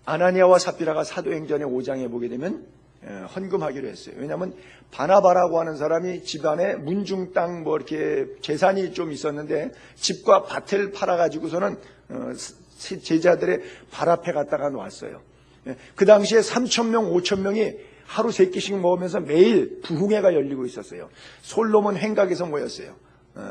아나니아와 삽비라가 사도행전의 5장에 보게 되면 헌금하기로 했어요. 왜냐하면 바나바라고 하는 사람이 집안에 문중 땅 뭐 이렇게 재산이 좀 있었는데 집과 밭을 팔아가지고서는 제자들의 발 앞에 갖다가 놨어요. 그 당시에 3,000명, 5,000명이 하루 3끼씩 먹으면서 매일 부흥회가 열리고 있었어요. 솔로몬 행각에서 모였어요.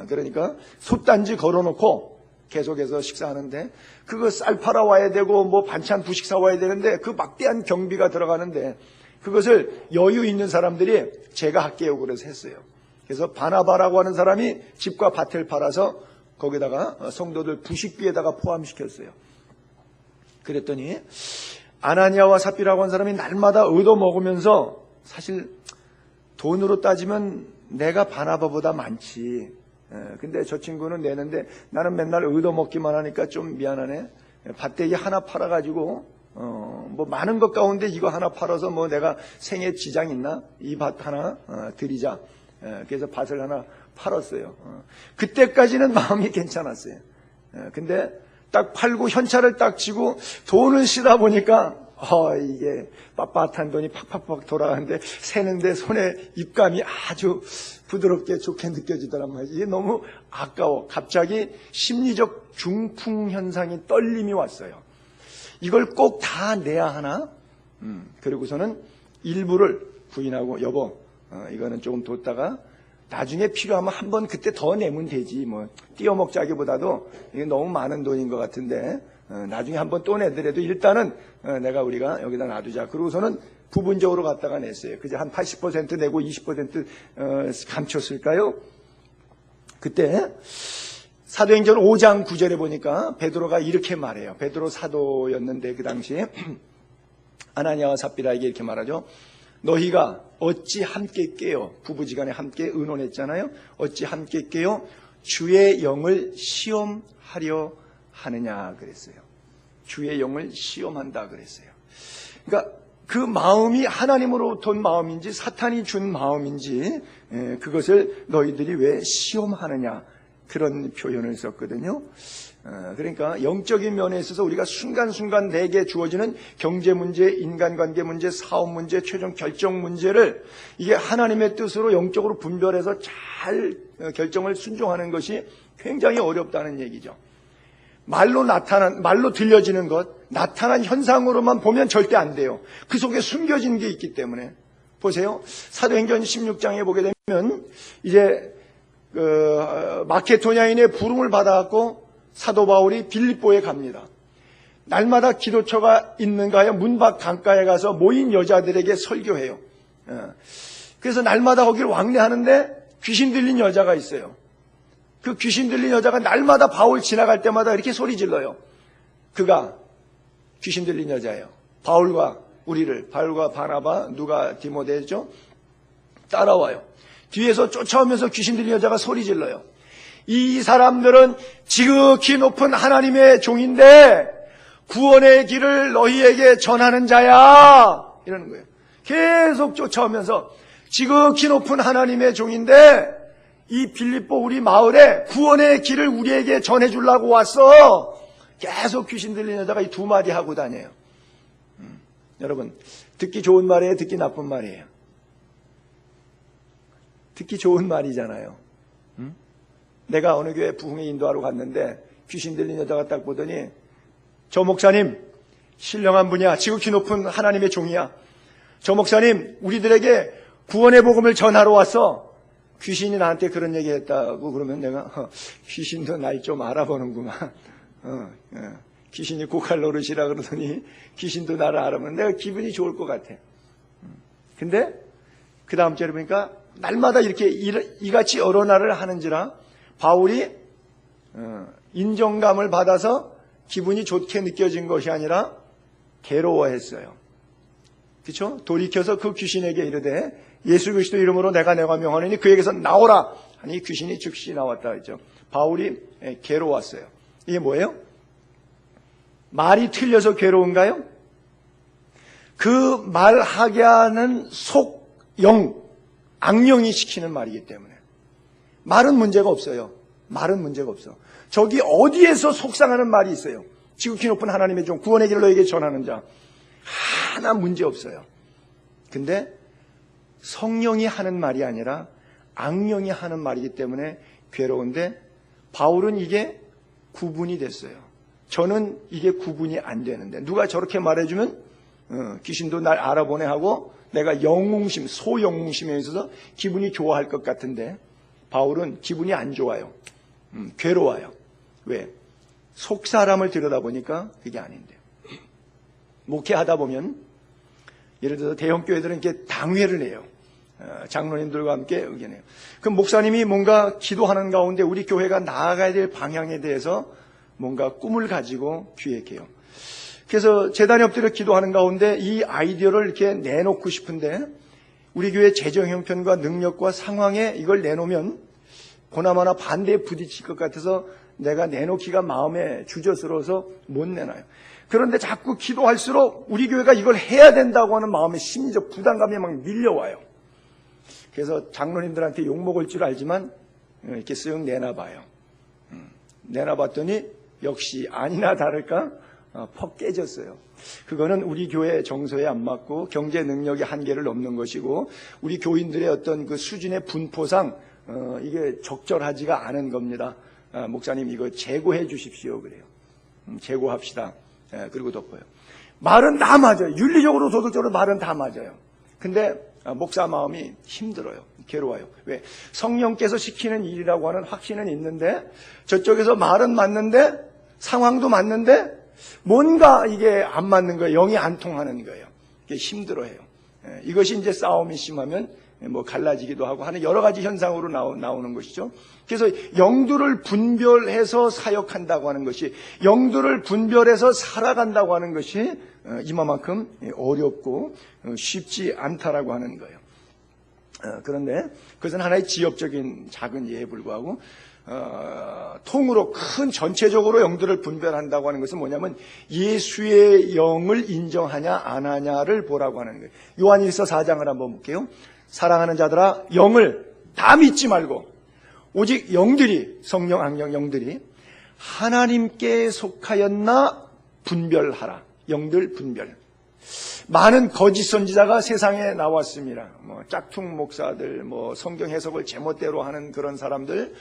그러니까 솥단지 걸어놓고 계속해서 식사하는데 그거 쌀 팔아 와야 되고 뭐 반찬 부식 사 와야 되는데 그 막대한 경비가 들어가는데 그것을 여유 있는 사람들이 제가 할게요 그래서 했어요. 그래서 바나바라고 하는 사람이 집과 밭을 팔아서 거기다가 성도들 부식비에다가 포함시켰어요. 그랬더니 아나니아와 삽비라고 하는 사람이 날마다 얻어먹으면서 사실 돈으로 따지면 내가 바나바보다 많지. 근데 저 친구는 내는데 나는 맨날 얻어먹기만 하니까 좀 미안하네. 밭대기 하나 팔아가지고 뭐 많은 것 가운데 이거 하나 팔아서 뭐 내가 생애 지장 있나? 이 밭 하나 드리자. 그래서 밭을 하나 팔았어요. 그때까지는 마음이 괜찮았어요. 근데 딱 팔고 현찰을 딱 치고 돈을 쓰다 보니까 이게 빳빳한 돈이 팍팍팍 돌아가는데 세는데 손에 입감이 아주 부드럽게 좋게 느껴지더란 말이지. 이게 너무 아까워. 갑자기 심리적 중풍 현상이 떨림이 왔어요. 이걸 꼭 다 내야 하나? 그리고서는 일부를 부인하고 여보 이거는 조금 뒀다가 나중에 필요하면 한번 그때 더 내면 되지. 뭐 띄어먹자기보다도 이게 너무 많은 돈인 것 같은데 나중에 한번 또 내더라도 일단은 우리가 여기다 놔두자. 그러고서는 부분적으로 갖다가 냈어요. 그저 한 80% 내고 20% 감췄을까요? 그때 사도행전 5장 9절에 보니까 베드로가 이렇게 말해요. 베드로 사도였는데 그 당시에 아나니아와 삽비라에게 이렇게 말하죠. 너희가 어찌 함께 깨어 부부지간에 함께 의논했잖아요. 어찌 함께 깨어 주의 영을 시험하려 하느냐 그랬어요. 주의 영을 시험한다 그랬어요. 그러니까 그 마음이 하나님으로부터 온 마음인지 사탄이 준 마음인지 그것을 너희들이 왜 시험하느냐 그런 표현을 썼거든요. 그러니까 영적인 면에 있어서 우리가 순간순간 내게 주어지는 경제 문제, 인간관계 문제, 사업 문제, 최종 결정 문제를 이게 하나님의 뜻으로 영적으로 분별해서 잘 결정을 순종하는 것이 굉장히 어렵다는 얘기죠. 말로 들려지는 것, 나타난 현상으로만 보면 절대 안 돼요. 그 속에 숨겨진 게 있기 때문에. 보세요. 사도행전 16장에 보게 되면 이제 마케도냐인의 부름을 받아갖고 사도 바울이 빌립보에 갑니다. 날마다 기도처가 있는가요? 문 밖 강가에 가서 모인 여자들에게 설교해요. 그래서 날마다 거기를 왕래하는데 귀신 들린 여자가 있어요. 그 귀신 들린 여자가 날마다 바울 지나갈 때마다 이렇게 소리 질러요. 그가 귀신 들린 여자예요. 바울과 바나바, 누가 디모데죠? 따라와요. 뒤에서 쫓아오면서 귀신 들린 여자가 소리 질러요. 이 사람들은 지극히 높은 하나님의 종인데 구원의 길을 너희에게 전하는 자야. 이러는 거예요. 계속 쫓아오면서 지극히 높은 하나님의 종인데 이 빌립보 우리 마을에 구원의 길을 우리에게 전해주려고 왔어. 계속 귀신 들린 여자가 이 두 마디 하고 다녀요. 여러분 듣기 좋은 말이에요? 듣기 나쁜 말이에요? 듣기 좋은 말이잖아요. 내가 어느 교회 부흥회 인도하러 갔는데 귀신 들린 여자가 딱 보더니 저 목사님 신령한 분이야. 지극히 높은 하나님의 종이야. 저 목사님 우리들에게 구원의 복음을 전하러 왔어. 귀신이 나한테 그런 얘기 했다고 그러면 내가 귀신도 날 좀 알아보는구만. 귀신이 고칼 노릇이라 그러더니 귀신도 나를 알아보면 내가 기분이 좋을 것 같아. 근데 그 다음 절에 보니까 날마다 이렇게 이같이 여러 날을 하는지라 바울이 인정감을 받아서 기분이 좋게 느껴진 것이 아니라 괴로워했어요. 그렇죠? 돌이켜서 그 귀신에게 이르되 예수 그리스도 이름으로 내가 명하노니 그에게서 나오라 하니 귀신이 즉시 나왔다 했죠. 바울이 괴로웠어요. 이게 뭐예요? 말이 틀려서 괴로운가요? 그 말하게 하는 영, 악령이 시키는 말이기 때문에 말은 문제가 없어요. 말은 문제가 없어. 저기 어디에서 속상하는 말이 있어요? 지극히 높은 하나님의 종, 구원의 길을 너에게 전하는 자, 하나 문제 없어요. 근데 성령이 하는 말이 아니라 악령이 하는 말이기 때문에 괴로운데, 바울은 이게 구분이 됐어요. 저는 이게 구분이 안 되는데, 누가 저렇게 말해주면 귀신도 날 알아보네 하고 내가 영웅심, 소영웅심에 있어서 기분이 좋아할 것 같은데, 바울은 기분이 안 좋아요. 괴로워요. 왜? 속 사람을 들여다보니까 그게 아닌데요. 목회하다 보면 예를 들어서 대형교회들은 이렇게 당회를 해요. 장로님들과 함께 의견해요. 그럼 목사님이 뭔가 기도하는 가운데 우리 교회가 나아가야 될 방향에 대해서 뭔가 꿈을 가지고 기획해요. 그래서 재단에 엎드려 기도하는 가운데 이 아이디어를 이렇게 내놓고 싶은데, 우리 교회 재정 형편과 능력과 상황에 이걸 내놓으면 보나마나 반대에 부딪힐 것 같아서 내가 내놓기가 마음에 주저스러워서 못 내놔요. 그런데 자꾸 기도할수록 우리 교회가 이걸 해야 된다고 하는 마음의 심리적 부담감이 막 밀려와요. 그래서 장로님들한테 욕먹을 줄 알지만 이렇게 쓱 내놔봐요. 내놔봤더니 역시 아니나 다를까 퍽 깨졌어요. 그거는 우리 교회 정서에 안 맞고 경제 능력의 한계를 넘는 것이고, 우리 교인들의 어떤 그 수준의 분포상 이게 적절하지가 않은 겁니다. 목사님 이거 재고해 주십시오 그래요. 재고합시다. 그리고 덮어요. 말은 다 맞아요. 윤리적으로 도덕적으로 말은 다 맞아요. 근데 목사 마음이 힘들어요. 괴로워요. 왜? 성령께서 시키는 일이라고 하는 확신은 있는데, 저쪽에서 말은 맞는데 상황도 맞는데 뭔가 이게 안 맞는 거예요. 영이 안 통하는 거예요. 이게 힘들어해요. 이것이 이제 싸움이 심하면 뭐 갈라지기도 하고 하는 여러 가지 현상으로 나오는 것이죠. 그래서 영들을 분별해서 사역한다고 하는 것이, 영들을 분별해서 살아간다고 하는 것이 이만큼 어렵고 쉽지 않다라고 하는 거예요. 그런데 그것은 하나의 지엽적인 작은 예에 불구하고 통으로 큰 전체적으로 영들을 분별한다고 하는 것은 뭐냐면 예수의 영을 인정하냐 안 하냐를 보라고 하는 거예요. 요한일서 4장을 한번 볼게요. 사랑하는 자들아, 영을 다 믿지 말고 오직 영들이, 성령, 악령, 영들이 하나님께 속하였나 분별하라. 영들 분별. 많은 거짓 선지자가 세상에 나왔습니다. 뭐 짝퉁 목사들, 뭐 성경 해석을 제멋대로 하는 그런 사람들,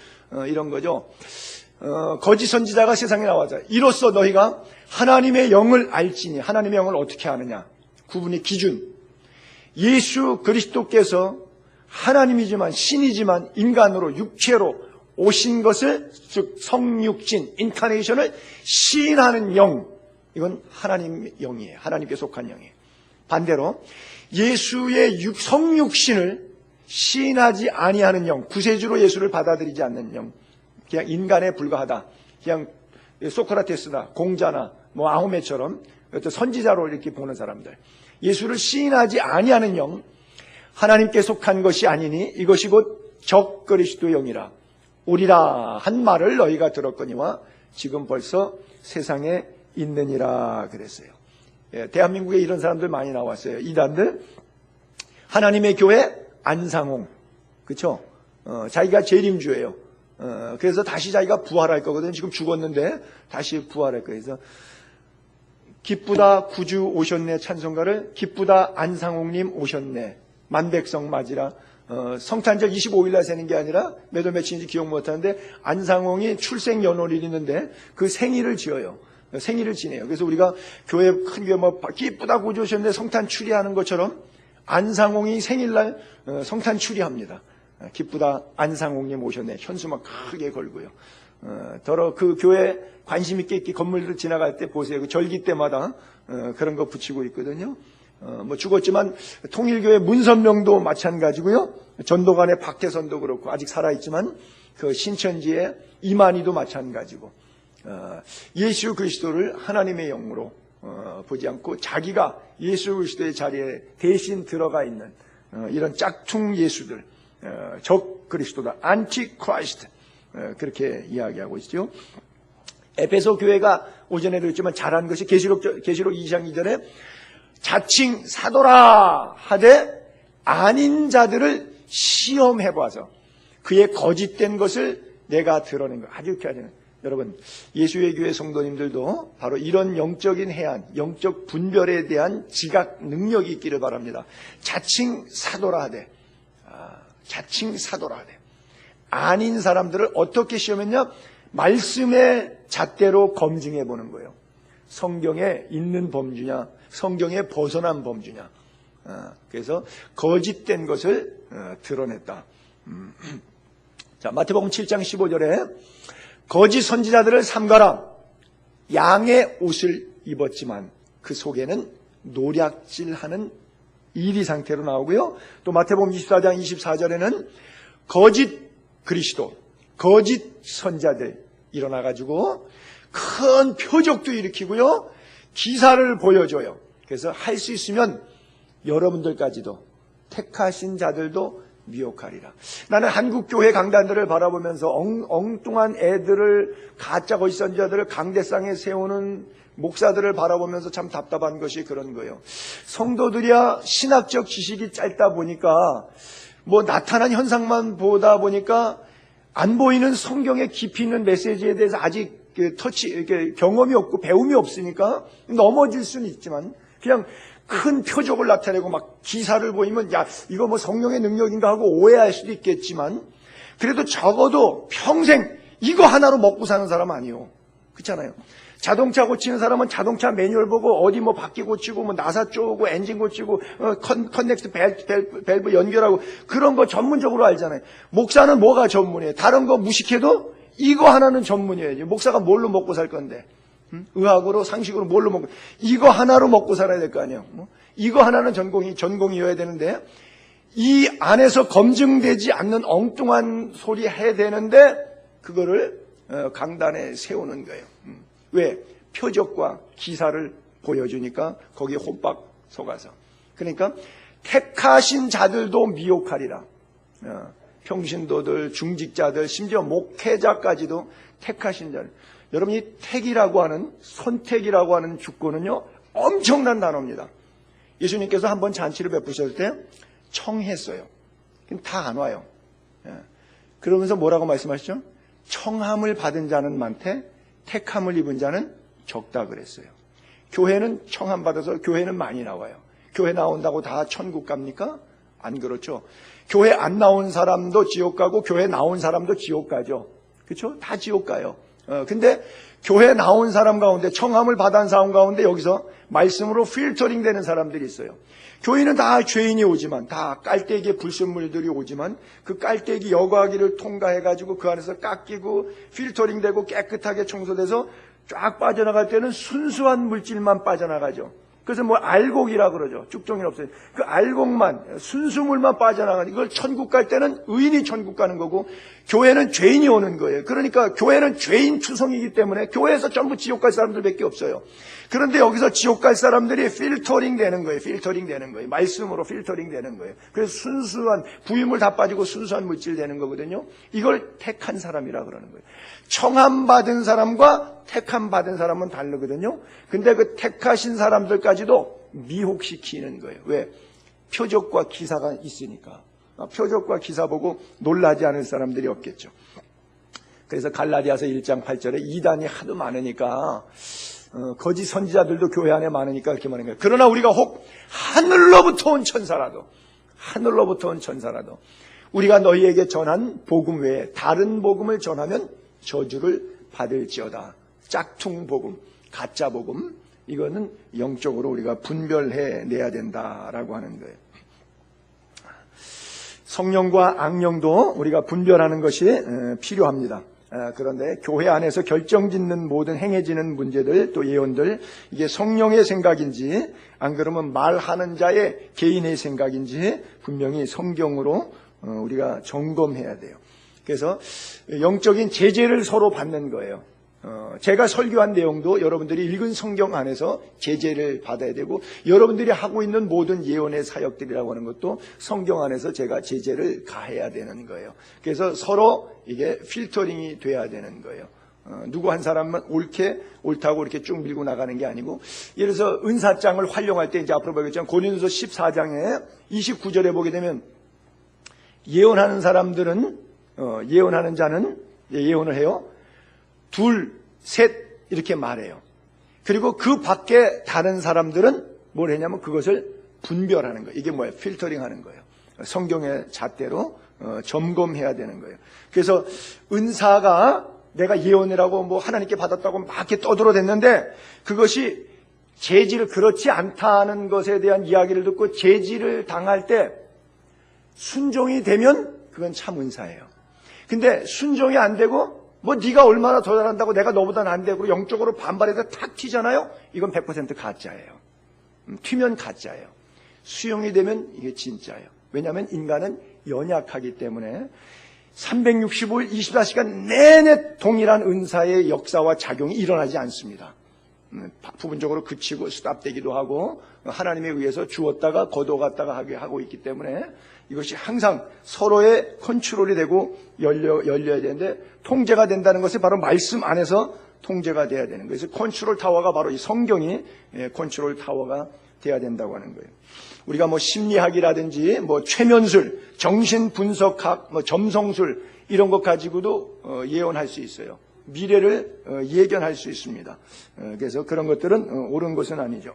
이런 거죠. 거짓 선지자가 세상에 나와서 이로써 너희가 하나님의 영을 알지니, 하나님의 영을 어떻게 아느냐? 구분의 기준. 예수 그리스도께서 하나님이지만 신이지만 인간으로 육체로 오신 것을, 즉 성육신, 인카네이션을 시인하는 영, 이건 하나님 영이에요. 하나님께 속한 영이에요. 반대로 예수의 성육신을 시인하지 아니하는 영, 구세주로 예수를 받아들이지 않는 영, 그냥 인간에 불과하다, 그냥 소크라테스나 공자나 뭐 아호메처럼 어떤 선지자로 이렇게 보는 사람들, 예수를 시인하지 아니하는 영, 하나님께 속한 것이 아니니 이것이 곧 적그리스도 영이라 오리라 한 말을 너희가 들었거니와 지금 벌써 세상에 있느니라 그랬어요. 대한민국에 이런 사람들 많이 나왔어요. 이단들. 하나님의 교회 안상홍, 그렇죠? 자기가 재림주예요. 그래서 다시 자기가 부활할 거거든요. 지금 죽었는데 다시 부활할 거예요. 그래서 기쁘다 구주 오셨네 찬송가를 기쁘다 안상홍님 오셨네 만백성 맞이라, 성탄절 25일날 세는 게 아니라 몇 월 며칠인지 기억 못하는데 안상홍이 출생 연월이 있는데 그 생일을 지어요. 생일을 지내요. 그래서 우리가 교회, 큰 교회 뭐 기쁘다 구주 오셨네 성탄 추리하는 것처럼 안상홍이 생일날 성탄 추리합니다. 기쁘다 안상홍님 오셨네 현수 막 크게 걸고요. 더러 그 교회 관심 있게 이렇게 건물들 지나갈 때 보세요. 그 절기 때마다 그런 거 붙이고 있거든요. 뭐 죽었지만 통일교회 문선명도 마찬가지고요. 전도관의 박태선도 그렇고 아직 살아있지만 그 신천지의 이만희도 마찬가지고, 예수 그리스도를 하나님의 영으로 보지 않고 자기가 예수 그리스도의 자리에 대신 들어가 있는 이런 짝퉁 예수들, 적 그리스도다, 안티 크라이스트, 그렇게 이야기하고 있죠. 에베소 교회가 오전에도 했지만 잘한 것이 계시록 2장 2절에 자칭 사도라 하되 아닌 자들을 시험해봐서 그의 거짓된 것을 내가 드러낸 거. 아주 이렇게 하잖아요. 여러분, 예수의 교회 성도님들도 바로 이런 영적인 해안, 영적 분별에 대한 지각 능력이 있기를 바랍니다. 자칭 사도라 하되, 자칭 사도라 하되, 아닌 사람들을 어떻게 시험했냐? 말씀의 잣대로 검증해 보는 거예요. 성경에 있는 범주냐, 성경에 벗어난 범주냐. 그래서 거짓된 것을 드러냈다. 자, 마태복음 7장 15절에 거짓 선지자들을 삼가라. 양의 옷을 입었지만 그 속에는 노략질하는 이리 상태로 나오고요. 또 마태복음 24장 24절에는 거짓 그리스도, 거짓 선지자들 일어나가지고 큰 표적도 일으키고요. 기사를 보여줘요. 그래서 할 수 있으면 여러분들까지도, 택하신 자들도 미혹하리라. 나는 한국 교회 강단들을 바라보면서 엉뚱한 애들을, 가짜 거짓 선지자들을 강대상에 세우는 목사들을 바라보면서 참 답답한 것이 그런 거예요. 성도들이야 신학적 지식이 짧다 보니까 뭐 나타난 현상만 보다 보니까 안 보이는 성경의 깊이 있는 메시지에 대해서 아직 경험이 없고 배움이 없으니까 넘어질 수는 있지만, 그냥 큰 표적을 나타내고 막 기사를 보이면 야, 이거 뭐 성령의 능력인가 하고 오해할 수도 있겠지만, 그래도 적어도 평생 이거 하나로 먹고 사는 사람 아니에요. 그렇잖아요. 자동차 고치는 사람은 자동차 매뉴얼 보고 어디 뭐 바퀴 고치고 뭐 나사 쪼고 엔진 고치고 커넥트 밸브 연결하고 그런 거 전문적으로 알잖아요. 목사는 뭐가 전문이에요? 다른 거 무식해도 이거 하나는 전문이에요. 목사가 뭘로 먹고 살 건데? 의학으로, 상식으로 뭘로 먹고, 이거 하나로 먹고 살아야 될 거 아니에요. 이거 하나는 전공이어야 되는데, 이 안에서 검증되지 않는 엉뚱한 소리 해야 되는데, 그거를 강단에 세우는 거예요. 왜? 표적과 기사를 보여주니까 거기에 혼박 속아서. 그러니까 택하신 자들도 미혹하리라. 평신도들, 중직자들, 심지어 목회자까지도 택하신 자들. 여러분, 이 택이라고 하는, 선택이라고 하는 주권은요, 엄청난 단어입니다. 예수님께서 한번 잔치를 베푸실 때 청했어요. 다 안 와요. 그러면서 뭐라고 말씀하시죠? 청함을 받은 자는 많되 택함을 입은 자는 적다 그랬어요. 교회는 청함 받아서 교회는 많이 나와요. 교회 나온다고 다 천국 갑니까? 안 그렇죠. 교회 안 나온 사람도 지옥 가고 교회 나온 사람도 지옥 가죠. 그렇죠? 다 지옥 가요. 근데 교회 나온 사람 가운데, 청함을 받은 사람 가운데 여기서 말씀으로 필터링 되는 사람들이 있어요. 교인은 다 죄인이 오지만, 다 깔때기에 불순물들이 오지만 그 깔때기 여과기를 통과해가지고 그 안에서 깎이고 필터링 되고 깨끗하게 청소돼서 쫙 빠져나갈 때는 순수한 물질만 빠져나가죠. 그래서 뭐 알곡이라 그러죠. 쭉정이는 없어요. 그 알곡만, 순수물만 빠져나가는, 이걸 천국 갈 때는 의인이 천국 가는 거고, 교회는 죄인이 오는 거예요. 그러니까 교회는 죄인 추성이기 때문에 교회에서 전부 지옥 갈 사람들밖에 없어요. 그런데 여기서 지옥 갈 사람들이 필터링 되는 거예요. 필터링 되는 거예요. 말씀으로 필터링 되는 거예요. 그래서 순수한, 부유물 다 빠지고 순수한 물질 되는 거거든요. 이걸 택한 사람이라 그러는 거예요. 청함 받은 사람과 택함 받은 사람은 다르거든요. 근데 그 택하신 사람들까지도 미혹시키는 거예요. 왜? 표적과 기사가 있으니까. 표적과 기사 보고 놀라지 않을 사람들이 없겠죠. 그래서 갈라디아서 1장 8절에 이단이 하도 많으니까, 거짓 선지자들도 교회 안에 많으니까 이렇게 말하는 거예요. 그러나 우리가 혹 하늘로부터 온 천사라도, 우리가 너희에게 전한 복음 외에 다른 복음을 전하면 저주를 받을지어다. 짝퉁 복음, 가짜 복음, 이거는 영적으로 우리가 분별해 내야 된다라고 하는 거예요. 성령과 악령도 우리가 분별하는 것이 필요합니다. 그런데 교회 안에서 결정짓는 모든 행해지는 문제들, 또 예언들, 이게 성령의 생각인지 안 그러면 말하는 자의 개인의 생각인지 분명히 성경으로 우리가 점검해야 돼요. 그래서 영적인 제재를 서로 받는 거예요. 제가 설교한 내용도 여러분들이 읽은 성경 안에서 제재를 받아야 되고, 여러분들이 하고 있는 모든 예언의 사역들이라고 하는 것도 성경 안에서 제가 제재를 가해야 되는 거예요. 그래서 서로 이게 필터링이 돼야 되는 거예요. 누구 한 사람만 옳다고 이렇게 쭉 밀고 나가는 게 아니고, 예를 들어서 은사장을 활용할 때 이제 앞으로 보겠지만 고린도서 14장에 29절에 보게 되면 예언하는 사람들은 예언하는 자는 예언을 해요. 둘, 셋 이렇게 말해요. 그리고 그 밖에 다른 사람들은 뭘 했냐면 그것을 분별하는 거예요. 이게 뭐예요? 필터링하는 거예요. 성경의 잣대로 점검해야 되는 거예요. 그래서 은사가 내가 예언이라고 뭐 하나님께 받았다고 막 이렇게 떠들어댔는데 그것이 제지를 그렇지 않다는 것에 대한 이야기를 듣고 제지를 당할 때 순종이 되면 그건 참 은사예요. 근데 순종이 안 되고 뭐 네가 얼마나 더 잘한다고 내가 너보다는 안 되고 영적으로 반발해서 탁 튀잖아요. 이건 100% 가짜예요. 튀면 가짜예요. 수용이 되면 이게 진짜예요. 왜냐하면 인간은 연약하기 때문에 365일 24시간 내내 동일한 은사의 역사와 작용이 일어나지 않습니다. 부분적으로 그치고 수답되기도 하고 하나님에 의해서 주었다가 거둬갔다가 하고 있기 때문에 이것이 항상 서로의 컨트롤이 되고 열려야 되는데 통제가 된다는 것이 바로 말씀 안에서 통제가 돼야 되는 거예요. 그래서 컨트롤 타워가 바로 이 성경이 컨트롤 타워가 돼야 된다고 하는 거예요. 우리가 뭐 심리학이라든지 뭐 최면술, 정신분석학, 뭐 점성술 이런 것 가지고도 예언할 수 있어요. 미래를 예견할 수 있습니다. 그래서 그런 것들은 옳은 것은 아니죠.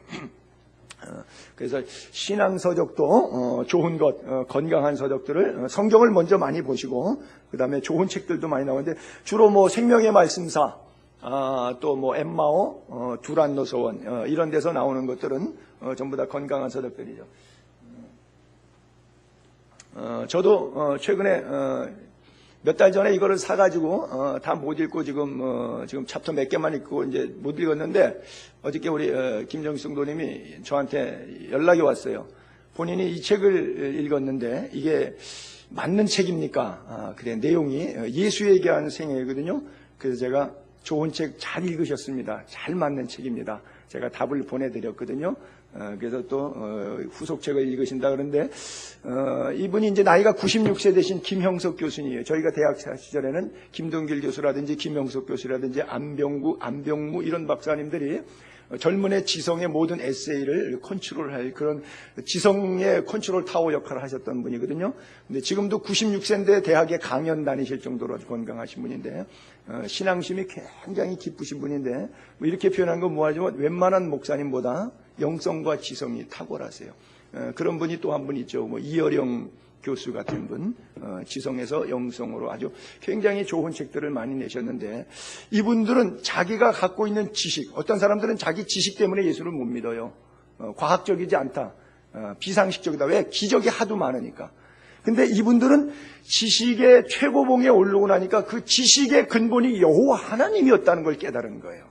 그래서 신앙 서적도 좋은 것, 건강한 서적들을 성경을 먼저 많이 보시고 그 다음에 좋은 책들도 많이 나오는데 주로 뭐 생명의 말씀사, 또 뭐 엠마오, 두란노서원 이런 데서 나오는 것들은 전부 다 건강한 서적들이죠. 저도 최근에 몇 달 전에 이거를 사가지고 다 못 읽고 지금 챕터 몇 개만 읽고 이제 못 읽었는데 어저께 우리 김정희 성도님이 저한테 연락이 왔어요. 본인이 이 책을 읽었는데 이게 맞는 책입니까? 그래 내용이 예수에게 한 생애거든요. 그래서 제가 좋은 책 잘 읽으셨습니다. 잘 맞는 책입니다. 제가 답을 보내드렸거든요. 그래서 또 후속책을 읽으신다 그러는데 이분이 이제 나이가 96세 되신 김형석 교수님이에요. 저희가 대학 시절에는 김동길 교수라든지 김형석 교수라든지 안병무 이런 박사님들이 젊은의 지성의 모든 에세이를 컨트롤할 그런 지성의 컨트롤 타워 역할을 하셨던 분이거든요. 근데 지금도 96세인데 대학에 강연 다니실 정도로 건강하신 분인데 신앙심이 굉장히 깊으신 분인데 뭐 이렇게 표현한 건 뭐하지만 웬만한 목사님보다 영성과 지성이 탁월하세요. 그런 분이 또 한 분 있죠. 뭐 이어령 교수 같은 분, 지성에서 영성으로 아주 굉장히 좋은 책들을 많이 내셨는데 이분들은 자기가 갖고 있는 지식, 어떤 사람들은 자기 지식 때문에 예수를 못 믿어요. 과학적이지 않다, 비상식적이다. 왜? 기적이 하도 많으니까. 근데 이분들은 지식의 최고봉에 오르고 나니까 그 지식의 근본이 여호와 하나님이었다는 걸 깨달은 거예요.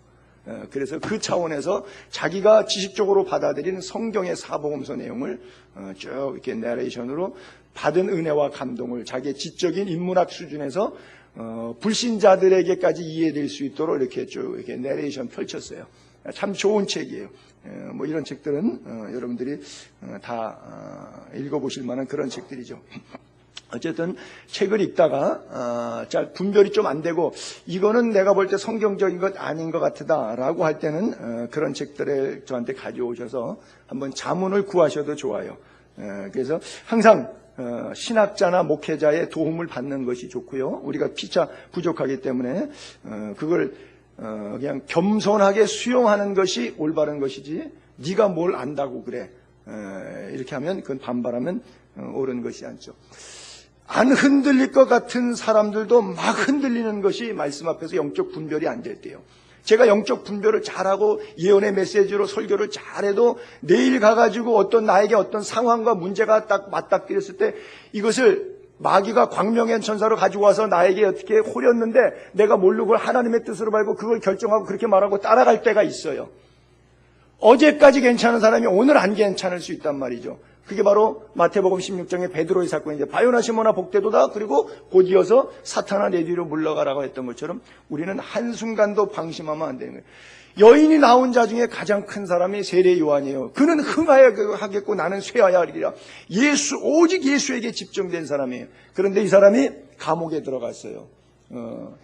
그래서 그 차원에서 자기가 지식적으로 받아들인 성경의 사복음서 내용을 쭉 이렇게 내레이션으로 받은 은혜와 감동을 자기의 지적인 인문학 수준에서 불신자들에게까지 이해될 수 있도록 이렇게 쭉 이렇게 내레이션 펼쳤어요. 참 좋은 책이에요. 뭐 이런 책들은 여러분들이 다 읽어보실 만한 그런 책들이죠. 어쨌든 책을 읽다가 잘 분별이 좀 안 되고 이거는 내가 볼 때 성경적인 것 아닌 것 같다라고 할 때는 그런 책들을 저한테 가져오셔서 한번 자문을 구하셔도 좋아요. 그래서 항상 신학자나 목회자의 도움을 받는 것이 좋고요. 우리가 피차 부족하기 때문에 그걸 그냥 겸손하게 수용하는 것이 올바른 것이지 네가 뭘 안다고 그래 이렇게 하면 그건 반발하면 옳은 것이 않죠. 안 흔들릴 것 같은 사람들도 막 흔들리는 것이 말씀 앞에서 영적 분별이 안 될 때요. 제가 영적 분별을 잘하고 예언의 메시지로 설교를 잘해도 내일 가가지고 어떤 나에게 어떤 상황과 문제가 딱 맞닥뜨렸을 때 이것을 마귀가 광명의 천사로 가지고 와서 나에게 어떻게 호렸는데 내가 모르고 하나님의 뜻으로 알고 그걸 결정하고 그렇게 말하고 따라갈 때가 있어요. 어제까지 괜찮은 사람이 오늘 안 괜찮을 수 있단 말이죠. 그게 바로 마태복음 16장의 베드로의 사건인데 바요나 시몬아 복되도다. 그리고 곧이어서 사탄아 내 뒤로 물러가라고 했던 것처럼 우리는 한순간도 방심하면 안 되는 거예요. 여인이 나온 자 중에 가장 큰 사람이 세례 요한이에요. 그는 흥하여하겠고 나는 쇠하여 하리라. 오직 예수에게 집중된 사람이에요. 그런데 이 사람이 감옥에 들어갔어요.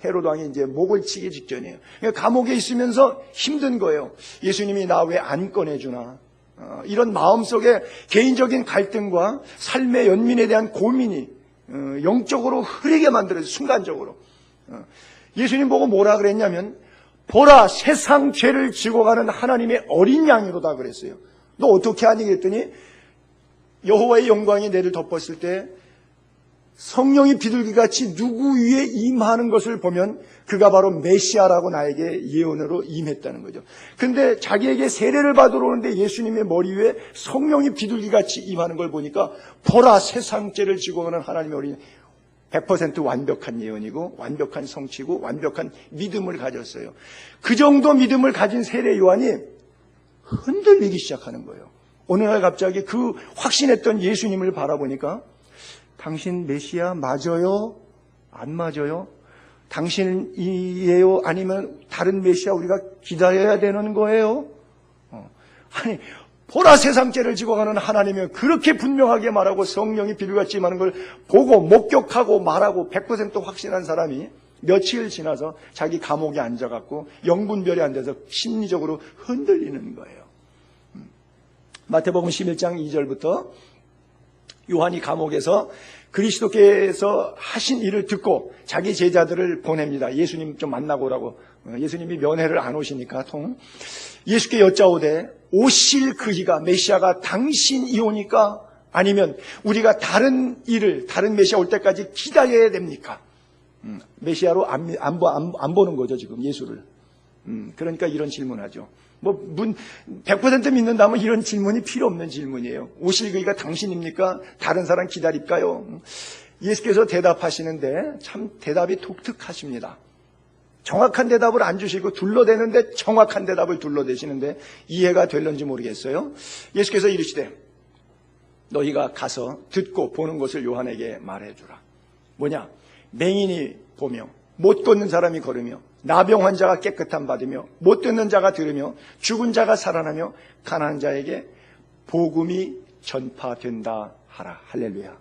헤로드 왕이 이제 목을 치기 직전이에요. 그러니까 감옥에 있으면서 힘든 거예요. 예수님이 나 왜 안 꺼내주나. 이런 마음속에 개인적인 갈등과 삶의 연민에 대한 고민이 영적으로 흐르게 만들어요. 순간적으로. 예수님 보고 뭐라 그랬냐면 보라 세상 죄를 지고 가는 하나님의 어린 양이로다 그랬어요. 너 어떻게 하니 그랬더니 여호와의 영광이 내를 덮었을 때 성령이 비둘기같이 누구 위에 임하는 것을 보면 그가 바로 메시아라고 나에게 예언으로 임했다는 거죠. 근데 자기에게 세례를 받으러 오는데 예수님의 머리 위에 성령이 비둘기같이 임하는 걸 보니까 보라 세상 죄를 지고 가는 하나님의 어린 100% 완벽한 예언이고 완벽한 성취고 완벽한 믿음을 가졌어요. 그 정도 믿음을 가진 세례 요한이 흔들리기 시작하는 거예요. 어느 날 갑자기 그 확신했던 예수님을 바라보니까 당신 메시아 맞아요? 안 맞아요? 당신이에요? 아니면 다른 메시아 우리가 기다려야 되는 거예요? 아니 보라 세상 죄를 지고 가는 하나님이 그렇게 분명하게 말하고 성령이 비둘기같이 임하는 걸 보고 목격하고 말하고 100% 확신한 사람이 며칠 지나서 자기 감옥에 앉아갖고 영분별이 안 돼서 심리적으로 흔들리는 거예요. 마태복음 11장 2절부터 요한이 감옥에서 그리스도께서 하신 일을 듣고 자기 제자들을 보냅니다. 예수님 좀 만나고 오라고. 예수님이 면회를 안 오시니까 예수께 여짜오되 오실 그이가 메시아가 당신이 오니까 아니면 우리가 다른 메시아 올 때까지 기다려야 됩니까? 메시아로 안 보는 거죠 지금 예수를. 그러니까 이런 질문하죠. 100% 믿는다면 이런 질문이 필요 없는 질문이에요. 오실 그이가 당신입니까? 다른 사람 기다릴까요? 예수께서 대답하시는데 참 대답이 독특하십니다. 정확한 대답을 안 주시고 둘러대는데 정확한 대답을 둘러대시는데 이해가 될런지 모르겠어요. 예수께서 이르시되 너희가 가서 듣고 보는 것을 요한에게 말해주라. 뭐냐? 맹인이 보며 못 걷는 사람이 걸으며 나병 환자가 깨끗함 받으며 못 듣는 자가 들으며 죽은 자가 살아나며 가난한 자에게 복음이 전파된다 하라. 할렐루야.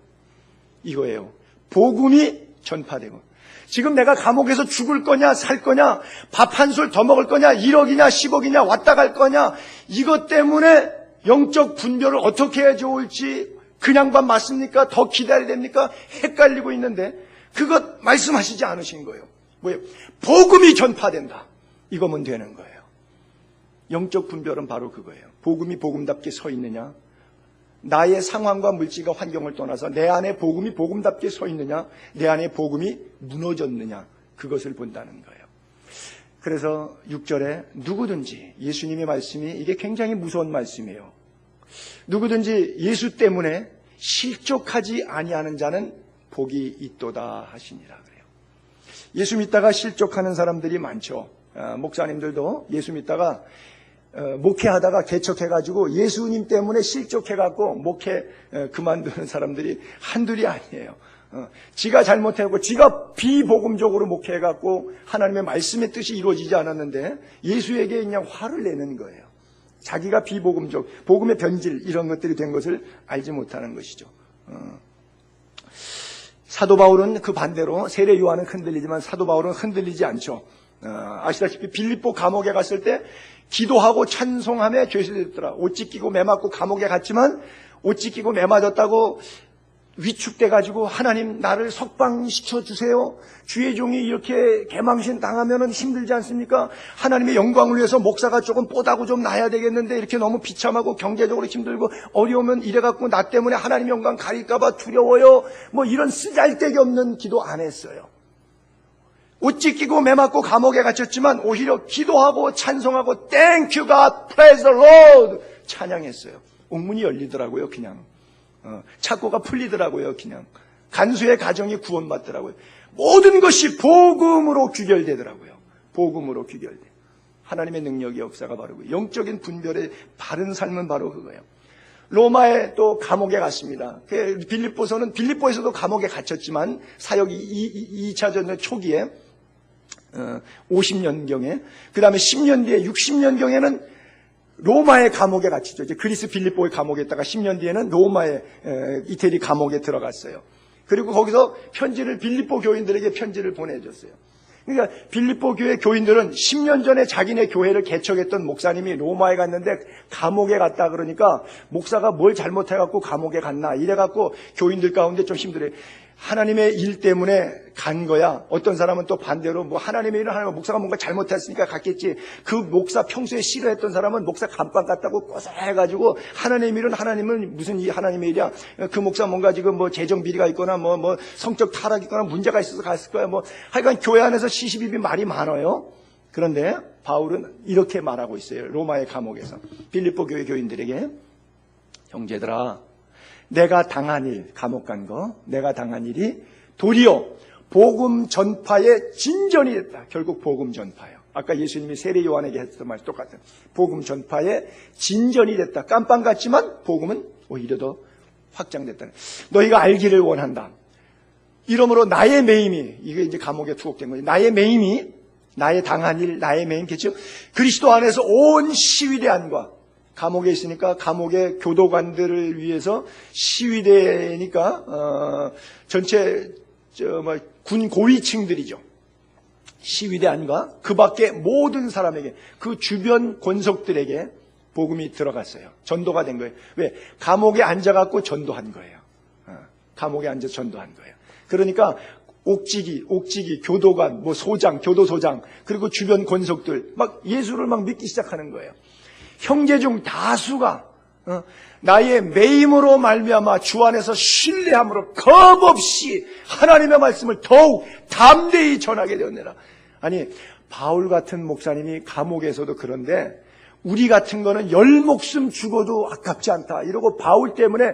이거예요. 복음이 전파되고 지금 내가 감옥에서 죽을 거냐 살 거냐 밥 한 술 더 먹을 거냐 1억이냐 10억이냐 왔다 갈 거냐 이것 때문에 영적 분별을 어떻게 해야 좋을지 그냥만 맞습니까? 더 기다려야 됩니까? 헷갈리고 있는데 그것 말씀하시지 않으신 거예요. 뭐예요? 복음이 전파된다. 이거면 되는 거예요. 영적 분별은 바로 그거예요. 복음이 복음답게 서 있느냐, 나의 상황과 물질과 환경을 떠나서 내 안에 복음이 복음답게 서 있느냐, 내 안에 복음이 무너졌느냐, 그것을 본다는 거예요. 그래서 6절에 누구든지, 예수님의 말씀이 이게 굉장히 무서운 말씀이에요. 누구든지 예수 때문에 실족하지 아니하는 자는 복이 있도다 하시니라 그래요. 예수 믿다가 실족하는 사람들이 많죠. 목사님들도 예수 믿다가 목회하다가 개척해가지고 예수님 때문에 실족해갖고 목회 그만두는 사람들이 한둘이 아니에요. 지가 잘못해갖고 지가 비복음적으로 목회해갖고 하나님의 말씀의 뜻이 이루어지지 않았는데 예수에게 그냥 화를 내는 거예요. 자기가 비복음적, 복음의 변질 이런 것들이 된 것을 알지 못하는 것이죠. 사도 바울은 그 반대로 세례 요한은 흔들리지만 사도 바울은 흔들리지 않죠. 아시다시피 빌립보 감옥에 갔을 때 기도하고 찬송하며 죄수됐더라. 옷 찢기고 매 맞고 감옥에 갔지만 옷 찢기고 매 맞았다고 위축돼가지고 하나님 나를 석방시켜 주세요. 주의 종이 이렇게 개망신 당하면 힘들지 않습니까? 하나님의 영광을 위해서 목사가 조금 뽀다고 좀 나야 되겠는데 이렇게 너무 비참하고 경제적으로 힘들고 어려우면 이래갖고 나 때문에 하나님의 영광 가릴까봐 두려워요. 뭐 이런 쓰잘데기 없는 기도 안 했어요. 옷 찢기고 매 맞고 감옥에 갇혔지만 오히려 기도하고 찬송하고 Thank you God, praise the Lord 찬양했어요. 옥문이 열리더라고요. 그냥 착고가 풀리더라고요. 그냥 간수의 가정이 구원받더라고요. 모든 것이 복음으로 귀결되더라고요. 복음으로 귀결돼. 하나님의 능력의 역사가 바로 그 영적인 분별의 바른 삶은 바로 그거예요. 로마에 또 감옥에 갔습니다. 빌립보에서도 감옥에 갇혔지만 사역 2차 전쟁 초기에 50년경에 그 다음에 10년 뒤에 60년경에는 로마의 감옥에 갇히죠. 이제 그리스 빌립보의 감옥에 있다가 10년 뒤에는 로마의 이태리 감옥에 들어갔어요. 그리고 거기서 빌립보 교인들에게 편지를 보내줬어요. 그러니까 빌립보 교회 교인들은 10년 전에 자기네 교회를 개척했던 목사님이 로마에 갔는데 감옥에 갔다 그러니까 목사가 뭘 잘못해갖고 감옥에 갔나 이래갖고 교인들 가운데 좀 힘들어요. 하나님의 일 때문에 간 거야. 어떤 사람은 또 반대로 뭐 하나님의 일을 하면 목사가 뭔가 잘못했으니까 갔겠지. 그 목사 평소에 싫어했던 사람은 목사 감방 갔다고 꼬사해가지고 하나님의 일은 하나님은 무슨 이 하나님의 일이야. 그 목사 뭔가 지금 뭐 재정 비리가 있거나 뭐 성적 타락이 있거나 문제가 있어서 갔을 거야. 뭐 하여간 교회 안에서 시시비비 말이 많아요. 그런데 바울은 이렇게 말하고 있어요. 로마의 감옥에서 빌립보 교회 교인들에게, 형제들아, 내가 당한 일, 감옥 간 거, 내가 당한 일이 도리어 복음 전파의 진전이 됐다. 결국 복음 전파요. 아까 예수님이 세례 요한에게 했던 말 똑같아요. 복음 전파의 진전이 됐다. 깜빵 같지만 복음은 오히려 더 확장됐다. 너희가 알기를 원한다. 이러므로 나의 매임이, 이게 이제 감옥에 투옥된 거예요. 나의 매임이, 나의 당한 일, 나의 매임겠죠. 그리스도 안에서 온 시위대 안과, 감옥에 있으니까 감옥의 교도관들을 위해서 시위대니까 전체 군 고위층들이죠. 시위대 안과 그 밖에 모든 사람에게, 그 주변 권속들에게 복음이 들어갔어요. 전도가 된 거예요. 왜? 감옥에 앉아갖고 전도한 거예요. 감옥에 앉아 전도한 거예요. 그러니까 옥지기, 교도관, 뭐 소장, 교도소장, 그리고 주변 권속들 막 예수를 막 믿기 시작하는 거예요. 형제 중 다수가 나의 매임으로 말미암아 주 안에서 신뢰함으로 겁없이 하나님의 말씀을 더욱 담대히 전하게 되었느라. 아니, 바울 같은 목사님이 감옥에서도 그런데 우리 같은 거는 열 목숨 죽어도 아깝지 않다 이러고 바울 때문에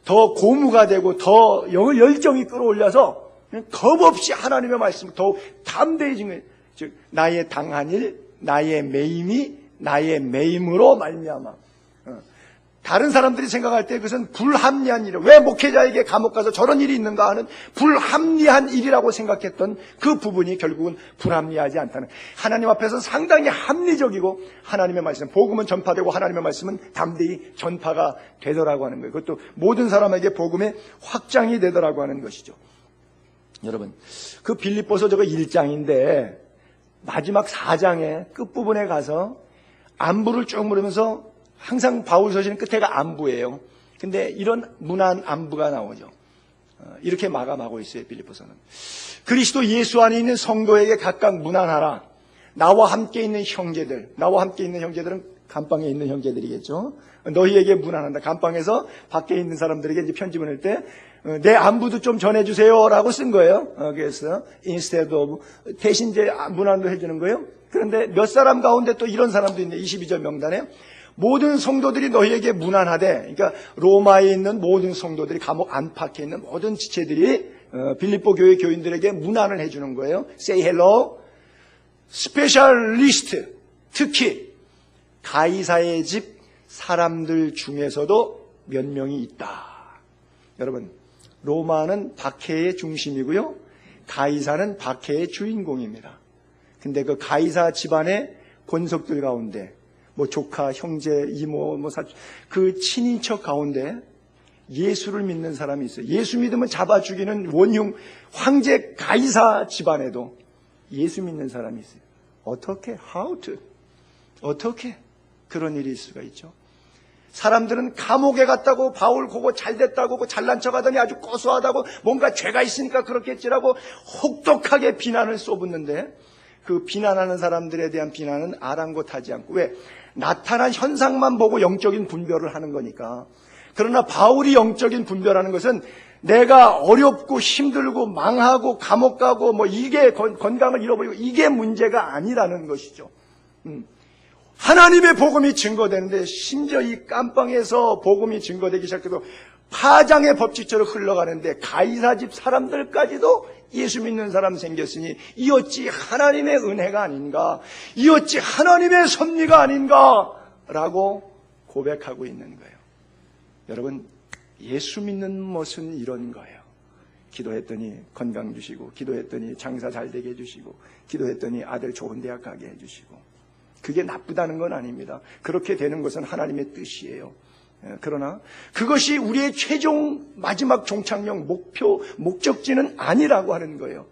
더 고무가 되고 더 열정이 끌어올려서 겁없이 하나님의 말씀을 더욱 담대히 증거해요. 즉 나의 당한 일, 나의 매임이 나의 매임으로 말미암아. 다른 사람들이 생각할 때 그것은 불합리한 일이에요. 왜 목회자에게 감옥 가서 저런 일이 있는가 하는 불합리한 일이라고 생각했던 그 부분이 결국은 불합리하지 않다는, 하나님 앞에서는 상당히 합리적이고 하나님의 말씀, 복음은 전파되고 하나님의 말씀은 담대히 전파가 되더라고 하는 거예요. 그것도 모든 사람에게 복음의 확장이 되더라고 하는 것이죠. 여러분, 그 빌립보서 저거 1장인데 마지막 4장의 끝부분에 가서 안부를 쭉 물으면서, 항상 바울 서신 끝에가 안부예요. 근데 이런 문안 안부가 나오죠. 이렇게 마감하고 있어요. 빌립보서는 그리스도 예수 안에 있는 성도에게 각각 문안하라. 나와 함께 있는 형제들, 나와 함께 있는 형제들은 감방에 있는 형제들이겠죠. 너희에게 문안한다. 감방에서 밖에 있는 사람들에게 이제 편지 보낼 때 내 안부도 좀 전해주세요라고 쓴 거예요. 그래서 instead of, 대신 이제 문안도 해주는 거예요. 그런데 몇 사람 가운데 또 이런 사람도 있네. 22절 명단에 모든 성도들이 너희에게 문안하되, 그러니까 로마에 있는 모든 성도들이, 감옥 안팎에 있는 모든 지체들이 빌립보 교회 교인들에게 문안을 해주는 거예요. Say hello. 스페셜리스트, 특히 가이사의 집 사람들 중에서도 몇 명이 있다. 여러분, 로마는 박해의 중심이고요, 가이사는 박해의 주인공입니다. 근데 그 가이사 집안의 권속들 가운데 뭐 조카, 형제, 이모, 뭐 사촌, 그 친인척 가운데 예수를 믿는 사람이 있어요. 예수 믿으면 잡아 죽이는 원흉 황제 가이사 집안에도 예수 믿는 사람이 있어요. 어떻게? How to? 어떻게 그런 일이 있을 수가 있죠? 사람들은 감옥에 갔다고, 바울 그거 잘 됐다고, 잘난 척하더니 아주 고소하다고, 뭔가 죄가 있으니까 그렇겠지라고 혹독하게 비난을 쏘붙는데, 그 비난하는 사람들에 대한 비난은 아랑곳하지 않고, 왜? 나타난 현상만 보고 영적인 분별을 하는 거니까. 그러나 바울이 영적인 분별하는 것은 내가 어렵고 힘들고 망하고 감옥 가고 뭐 이게 건강을 잃어버리고 이게 문제가 아니라는 것이죠. 하나님의 복음이 증거되는데, 심지어 이 깜방에서 복음이 증거되기 시작해도 파장의 법칙처럼 흘러가는데 가이사 집 사람들까지도 예수 믿는 사람 생겼으니 이 어찌 하나님의 은혜가 아닌가, 이 어찌 하나님의 섭리가 아닌가 라고 고백하고 있는 거예요. 여러분, 예수 믿는 것은 이런 거예요. 기도했더니 건강 주시고, 기도했더니 장사 잘 되게 해주시고, 기도했더니 아들 좋은 대학 가게 해주시고, 그게 나쁘다는 건 아닙니다. 그렇게 되는 것은 하나님의 뜻이에요. 그러나 그것이 우리의 최종 마지막 종착역, 목표, 목적지는 아니라고 하는 거예요.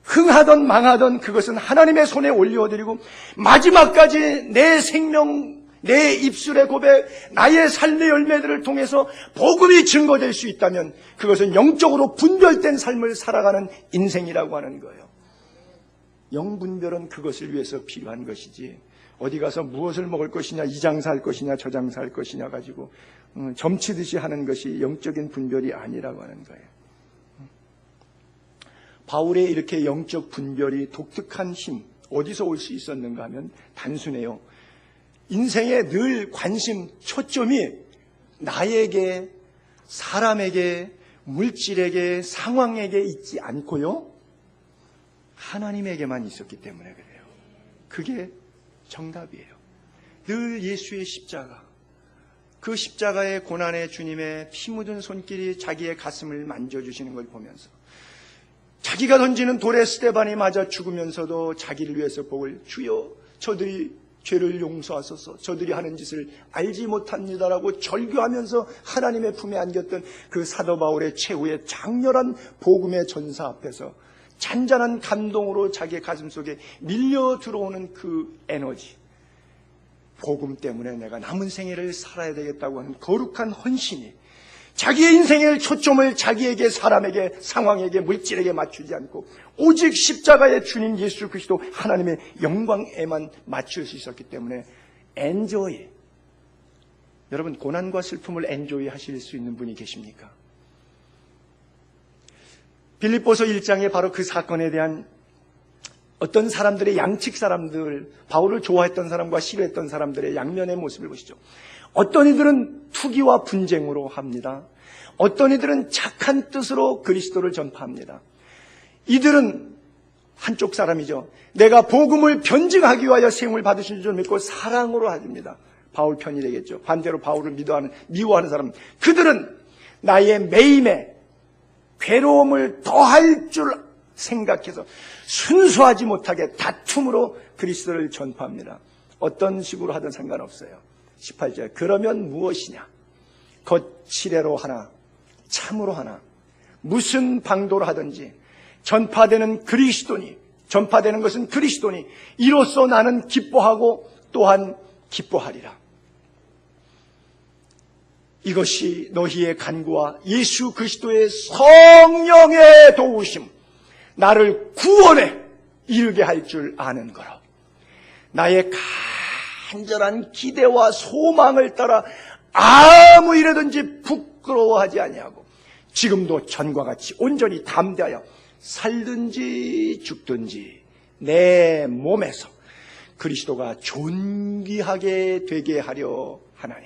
흥하던 망하던 그것은 하나님의 손에 올려드리고 마지막까지 내 생명, 내 입술의 고백, 나의 삶의 열매들을 통해서 복음이 증거될 수 있다면 그것은 영적으로 분별된 삶을 살아가는 인생이라고 하는 거예요. 영분별은 그것을 위해서 필요한 것이지, 어디 가서 무엇을 먹을 것이냐, 이 장사할 것이냐, 저 장사할 것이냐 가지고 점치듯이 하는 것이 영적인 분별이 아니라고 하는 거예요. 바울의 이렇게 영적 분별이 독특한 힘, 어디서 올 수 있었는가 하면 단순해요. 인생의 늘 관심, 초점이 나에게, 사람에게, 물질에게, 상황에게 있지 않고요, 하나님에게만 있었기 때문에 그래요. 그게 정답이에요. 늘 예수의 십자가, 그 십자가의 고난의 주님의 피 묻은 손길이 자기의 가슴을 만져주시는 걸 보면서 자기가 던지는 돌에 스데반이 맞아 죽으면서도 자기를 위해서 복을, 주여 저들이 죄를 용서하소서, 저들이 하는 짓을 알지 못합니다라고 절규하면서 하나님의 품에 안겼던 그 사도 바울의 최후의 장렬한 복음의 전사 앞에서 잔잔한 감동으로 자기의 가슴 속에 밀려 들어오는 그 에너지, 복음 때문에 내가 남은 생애를 살아야 되겠다고 하는 거룩한 헌신이 자기의 인생의 초점을 자기에게, 사람에게, 상황에게, 물질에게 맞추지 않고 오직 십자가의 주님 예수 그리스도 하나님의 영광에만 맞출 수 있었기 때문에 엔조이, 여러분 고난과 슬픔을 엔조이 하실 수 있는 분이 계십니까? 빌립보서 1장에 바로 그 사건에 대한 어떤 사람들의 양측 사람들, 바울을 좋아했던 사람과 싫어했던 사람들의 양면의 모습을 보시죠. 어떤 이들은 투기와 분쟁으로 합니다. 어떤 이들은 착한 뜻으로 그리스도를 전파합니다. 이들은 한쪽 사람이죠. 내가 복음을 변증하기 위하여 세움을 받으신 줄 믿고 사랑으로 하십니다. 바울 편이 되겠죠. 반대로 바울을 미워하는 사람, 그들은 나의 매임에 괴로움을 더할 줄 생각해서 순수하지 못하게 다툼으로 그리스도를 전파합니다. 어떤 식으로 하든 상관없어요. 18절, 그러면 무엇이냐? 거칠애로 하나, 참으로 하나, 무슨 방도로 하든지 전파되는 그리스도니, 전파되는 것은 그리스도니 이로써 나는 기뻐하고 또한 기뻐하리라. 이것이 너희의 간구와 예수 그리스도의 성령의 도우심, 나를 구원에 이르게 할 줄 아는 거라. 나의 간절한 기대와 소망을 따라 아무 일에든지 부끄러워하지 아니하고 지금도 전과 같이 온전히 담대하여 살든지 죽든지 내 몸에서 그리스도가 존귀하게 되게 하려 하나니,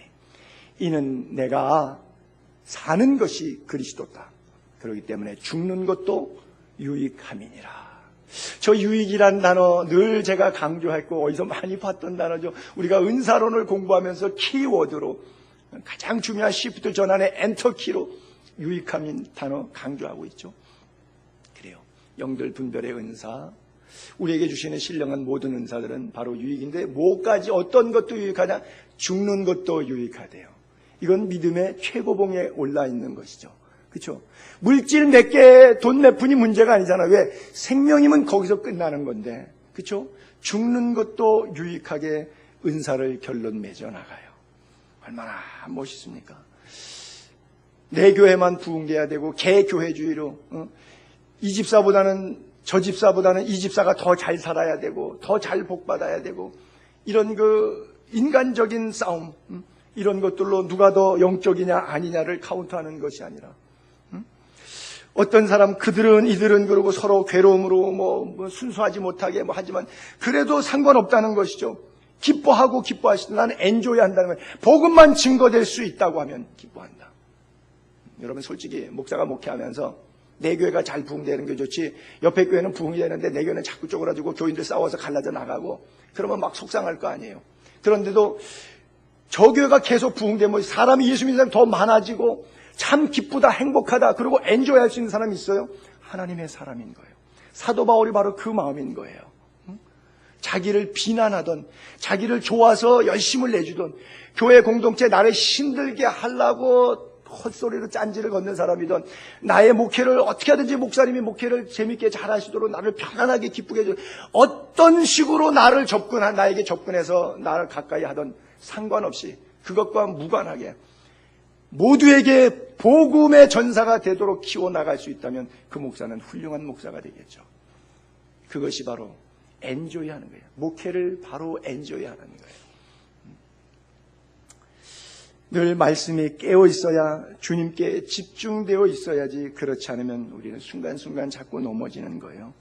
이는 내가 사는 것이 그리스도다. 그렇기 때문에 죽는 것도 유익함이니라. 저 유익이란 단어 늘 제가 강조했고 어디서 많이 봤던 단어죠. 우리가 은사론을 공부하면서 키워드로 가장 중요한 시프트 전환의 엔터키로 유익함인 단어 강조하고 있죠. 그래요. 영들 분별의 은사, 우리에게 주시는 신령한 모든 은사들은 바로 유익인데 뭐까지, 어떤 것도 유익하냐? 죽는 것도 유익하대요. 이건 믿음의 최고봉에 올라 있는 것이죠. 그렇죠? 물질 몇 개, 돈 몇 푼이 문제가 아니잖아. 왜? 생명이면 거기서 끝나는 건데, 그렇죠? 죽는 것도 유익하게 은사를 결론 맺어 나가요. 얼마나 멋있습니까? 내 교회만 부흥돼야 되고 개교회주의로 이 집사보다는 저 집사보다는 이 집사가 더 잘 살아야 되고 더 잘 복받아야 되고, 이런 그 인간적인 싸움, 이런 것들로 누가 더 영적이냐 아니냐를 카운트하는 것이 아니라, 어떤 사람 그들은 이들은 그러고 서로 괴로움으로 뭐 순수하지 못하게 하지만 그래도 상관없다는 것이죠. 기뻐하고 기뻐하시다. 나는 엔조이 한다는 거예요. 복음만 증거될 수 있다고 하면 기뻐한다. 여러분 솔직히 목사가 목회하면서 내 교회가 잘 부흥되는 게 좋지, 옆에 교회는 부흥이 되는데 내 교회는 자꾸 쪼그라들고 교인들 싸워서 갈라져 나가고 그러면 막 속상할 거 아니에요. 그런데도 저 교회가 계속 부흥되면 사람이 예수 믿는 사람이 더 많아지고 참 기쁘다, 행복하다, 그리고 엔조이 할 수 있는 사람이 있어요. 하나님의 사람인 거예요. 사도 바울이 바로 그 마음인 거예요. 자기를 비난하던, 자기를 좋아서 열심을 내주던, 교회 공동체 나를 힘들게 하려고 헛소리로 짠지를 걷는 사람이던, 나의 목회를 어떻게 하든지 목사님이 목회를 재밌게 잘 하시도록 나를 편안하게 기쁘게 해줘, 어떤 식으로 나에게 접근해서 나를 가까이 하던 상관없이 그것과 무관하게 모두에게 복음의 전사가 되도록 키워나갈 수 있다면 그 목사는 훌륭한 목사가 되겠죠. 그것이 바로 엔조이하는 거예요. 목회를 바로 엔조이하는 거예요. 늘 말씀이 깨어 있어야, 주님께 집중되어 있어야지, 그렇지 않으면 우리는 순간순간 자꾸 넘어지는 거예요.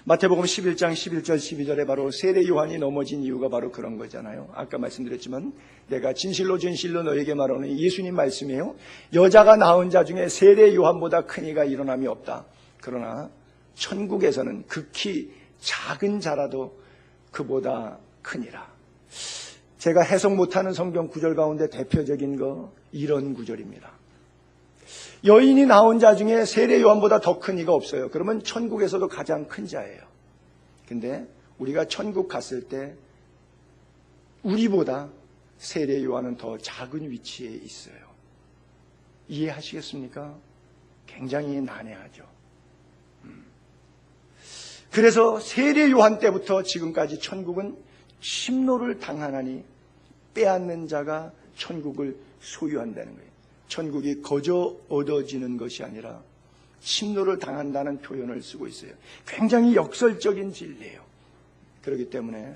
마태복음 11장 11절 12절에 바로 세례 요한이 넘어진 이유가 바로 그런 거잖아요. 아까 말씀드렸지만 내가 진실로 진실로 너에게 말하노니, 예수님 말씀이에요. 여자가 낳은 자 중에 세례 요한보다 큰 이가 일어남이 없다. 그러나 천국에서는 극히 작은 자라도 그보다 크니라. 제가 해석 못하는 성경 구절 가운데 대표적인 거 이런 구절입니다. 여인이 낳은 자 중에 세례 요한보다 더 큰 이가 없어요. 그러면 천국에서도 가장 큰 자예요. 근데 우리가 천국 갔을 때 우리보다 세례 요한은 더 작은 위치에 있어요. 이해하시겠습니까? 굉장히 난해하죠. 그래서 세례 요한 때부터 지금까지 천국은 침노를 당하나니 빼앗는 자가 천국을 소유한다는 거예요. 천국이 거저 얻어지는 것이 아니라 침노를 당한다는 표현을 쓰고 있어요. 굉장히 역설적인 진리예요. 그렇기 때문에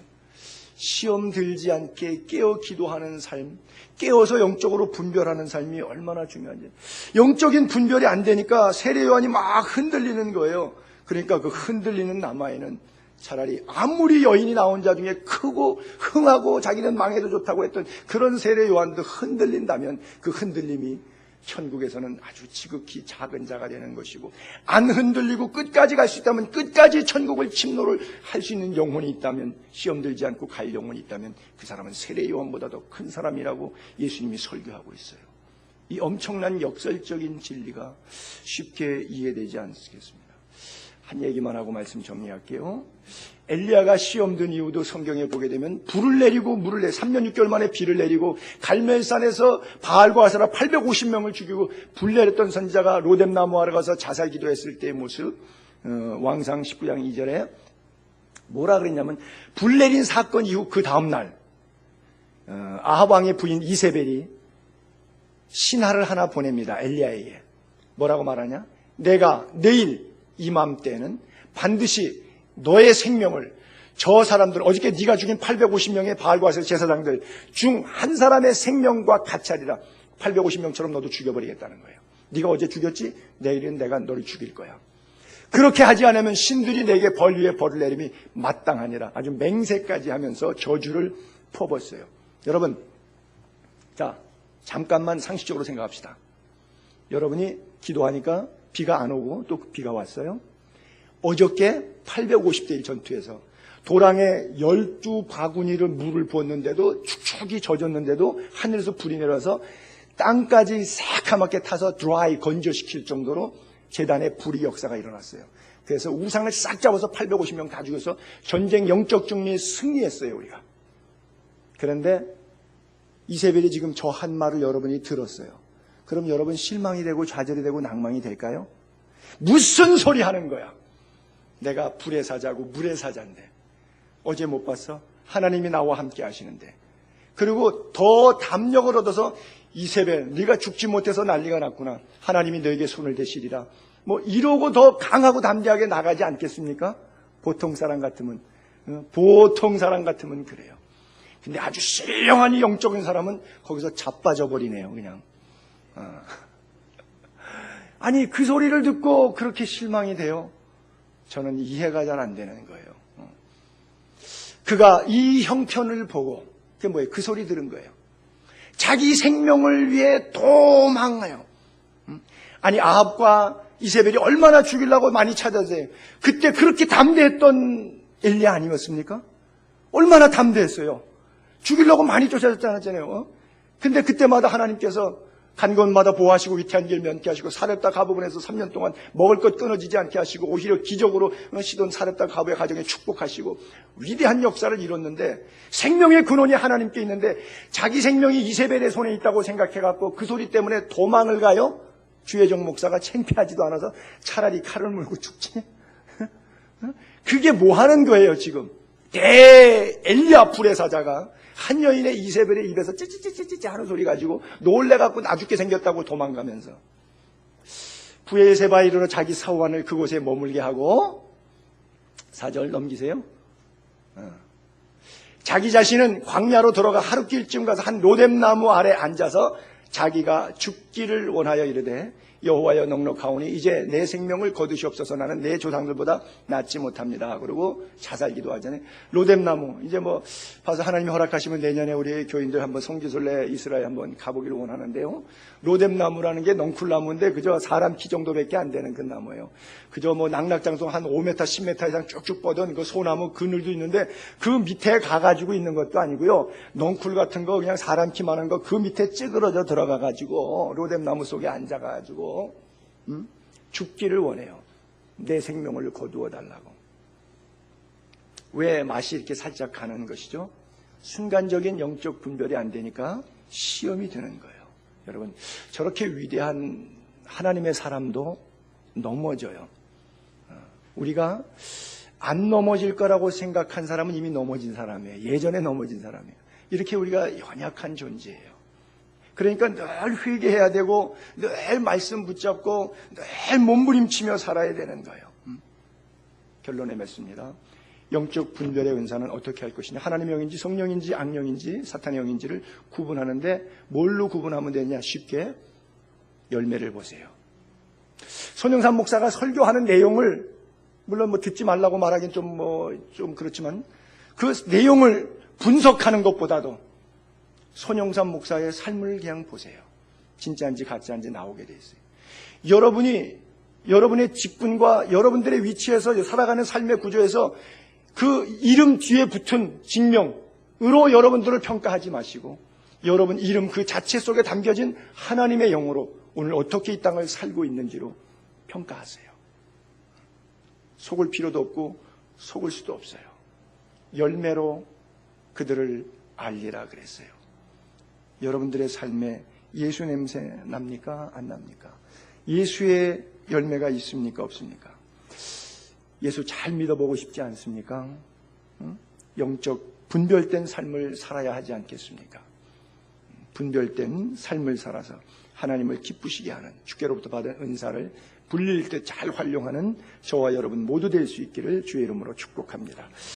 시험 들지 않게 깨어 기도하는 삶, 깨어서 영적으로 분별하는 삶이 얼마나 중요한지. 영적인 분별이 안 되니까 세례 요한이 막 흔들리는 거예요. 그러니까 그 흔들리는 남아에는 차라리 아무리 여인이 나온 자 중에 크고 흥하고 자기는 망해도 좋다고 했던 그런 세례 요한도 흔들린다면 그 흔들림이 천국에서는 아주 지극히 작은 자가 되는 것이고, 안 흔들리고 끝까지 갈 수 있다면, 끝까지 천국을 침노를 할 수 있는 영혼이 있다면, 시험 들지 않고 갈 영혼이 있다면 그 사람은 세례 요한보다 더 큰 사람이라고 예수님이 설교하고 있어요. 이 엄청난 역설적인 진리가 쉽게 이해되지 않겠습니다. 한 얘기만 하고 말씀 정리할게요. 엘리야가 시험 든 이유도 성경에 보게 되면 불을 내리고 물을 3년 6개월 만에 비를 내리고 갈멜산에서 바알과 아세라 850명을 죽이고 불 내렸던 선지자가 로뎀나무 아래 가서 자살 기도했을 때의 모습, 왕상 19장 2절에 뭐라 그랬냐면, 불 내린 사건 이후 그 다음날 아합 왕의 부인 이세벨이 신하를 하나 보냅니다. 엘리야에게. 뭐라고 말하냐? 내가 내일 이맘때는 반드시 너의 생명을, 저 사람들, 어저께 네가 죽인 850명의 바알과 아세라 제사장들 중 한 사람의 생명과 같이 하리라. 850명처럼 너도 죽여버리겠다는 거예요. 네가 어제 죽였지? 내일은 내가 너를 죽일 거야. 그렇게 하지 않으면 신들이 내게 벌 위에 벌을 내림이 마땅하니라. 아주 맹세까지 하면서 저주를 퍼붓어요. 여러분, 자, 잠깐만 상식적으로 생각합시다. 여러분이 기도하니까 비가 안 오고 또 비가 왔어요. 어저께 850대1 전투에서 도랑에 12바구니를 물을 부었는데도, 축축이 젖었는데도 하늘에서 불이 내려서 땅까지 새카맣게 타서 드라이, 건조시킬 정도로 제단에 불의 역사가 일어났어요. 그래서 우상을 싹 잡아서 850명 다 죽여서 전쟁 영적 승리에 승리했어요, 우리가. 그런데 이세벨이 지금 저 한 말을 여러분이 들었어요. 그럼 여러분 실망이 되고 좌절이 되고 낭망이 될까요? 무슨 소리 하는 거야? 내가 불의 사자고 물의 사자인데, 어제 못 봤어? 하나님이 나와 함께 하시는데. 그리고 더 담력을 얻어서 이세벨, 네가 죽지 못해서 난리가 났구나. 하나님이 너에게 손을 대시리라. 뭐 이러고 더 강하고 담대하게 나가지 않겠습니까? 보통 사람 같으면 그래요. 근데 아주 신령한 이 영적인 사람은 거기서 자빠져 버리네요, 그냥. 아니, 그 소리를 듣고 그렇게 실망이 돼요? 저는 이해가 잘 안 되는 거예요. 그가 이 형편을 보고, 그게 뭐예요? 그 소리 들은 거예요. 자기 생명을 위해 도망해요. 아니, 아합과 이세벨이 얼마나 죽이려고 많이 찾아서요. 그때 그렇게 담대했던 엘리야 아니었습니까? 얼마나 담대했어요. 죽이려고 많이 쫓아졌잖아요. 근데 그때마다 하나님께서 간 곳마다 보호하시고 위태한 길 면케 하시고 사렙다 가부분에서 3년 동안 먹을 것 끊어지지 않게 하시고 오히려 기적으로 시돈 사렙다 가부의 가정에 축복하시고 위대한 역사를 이뤘는데, 생명의 근원이 하나님께 있는데 자기 생명이 이세벨의 손에 있다고 생각해갖고 그 소리 때문에 도망을 가요? 주혜정 목사가 창피하지도 않아서 차라리 칼을 물고 죽지. 그게 뭐 하는 거예요 지금? 엘리야 불의 사자가 한 여인의 이세벨의 입에서 찌찌찌찌찌 하는 소리 가지고 놀래갖고 나죽게 생겼다고 도망가면서 부엘세바에 이르러 자기 사후관을 그곳에 머물게 하고 4절 넘기세요. 자기 자신은 광야로 들어가 하룻길쯤 가서 한 로뎀나무 아래 앉아서 자기가 죽기를 원하여 이르되 여호와여 넉넉하오니 이제 내 생명을 거두시옵소서. 나는 내 조상들보다 낫지 못합니다. 그리고 자살 기도하잖아요. 로뎀나무 이제 뭐 봐서 하나님이 허락하시면 내년에 우리 교인들 한번 성지순례 이스라엘 한번 가보기를 원하는데요. 로뎀나무라는 게 넝쿨나무인데 그저 사람 키 정도밖에 안 되는 그 나무예요. 그저 뭐 낙낙장성 한 5m 10m 이상 쭉쭉 뻗은 그 소나무 그늘도 있는데 그 밑에 가가지고 있는 것도 아니고요. 넝쿨 같은 거 그냥 사람 키만한 거 그 밑에 찌그러져 들어가가지고 로뎀나무 속에 앉아가지고 죽기를 원해요. 내 생명을 거두어 달라고. 왜 맛이 이렇게 살짝 가는 것이죠? 순간적인 영적 분별이 안 되니까 시험이 드는 거예요. 여러분, 저렇게 위대한 하나님의 사람도 넘어져요. 우리가 안 넘어질 거라고 생각한 사람은 이미 넘어진 사람이에요. 예전에 넘어진 사람이에요. 이렇게 우리가 연약한 존재예요. 그러니까 늘 회개해야 되고 늘 말씀 붙잡고 늘 몸부림치며 살아야 되는 거예요. 결론에 맺습니다. 영적 분별의 은사는 어떻게 할 것이냐. 하나님의 영인지 성령인지 악령인지 사탄의 영인지를 구분하는데 뭘로 구분하면 되냐. 쉽게 열매를 보세요. 손영삼 목사가 설교하는 내용을 물론 뭐 듣지 말라고 말하기는 좀 그렇지만 그 내용을 분석하는 것보다도 손영삼 목사의 삶을 그냥 보세요. 진짜인지 가짜인지 나오게 돼 있어요. 여러분의 직분과 여러분들의 위치에서 살아가는 삶의 구조에서 그 이름 뒤에 붙은 직명으로 여러분들을 평가하지 마시고 여러분 이름 그 자체 속에 담겨진 하나님의 영으로 오늘 어떻게 이 땅을 살고 있는지로 평가하세요. 속을 필요도 없고 속을 수도 없어요. 열매로 그들을 알리라 그랬어요. 여러분들의 삶에 예수 냄새 납니까? 안 납니까? 예수의 열매가 있습니까? 없습니까? 예수 잘 믿어보고 싶지 않습니까? 영적 분별된 삶을 살아야 하지 않겠습니까? 분별된 삶을 살아서 하나님을 기쁘시게 하는 주께로부터 받은 은사를 불릴 때 잘 활용하는 저와 여러분 모두 될 수 있기를 주의 이름으로 축복합니다.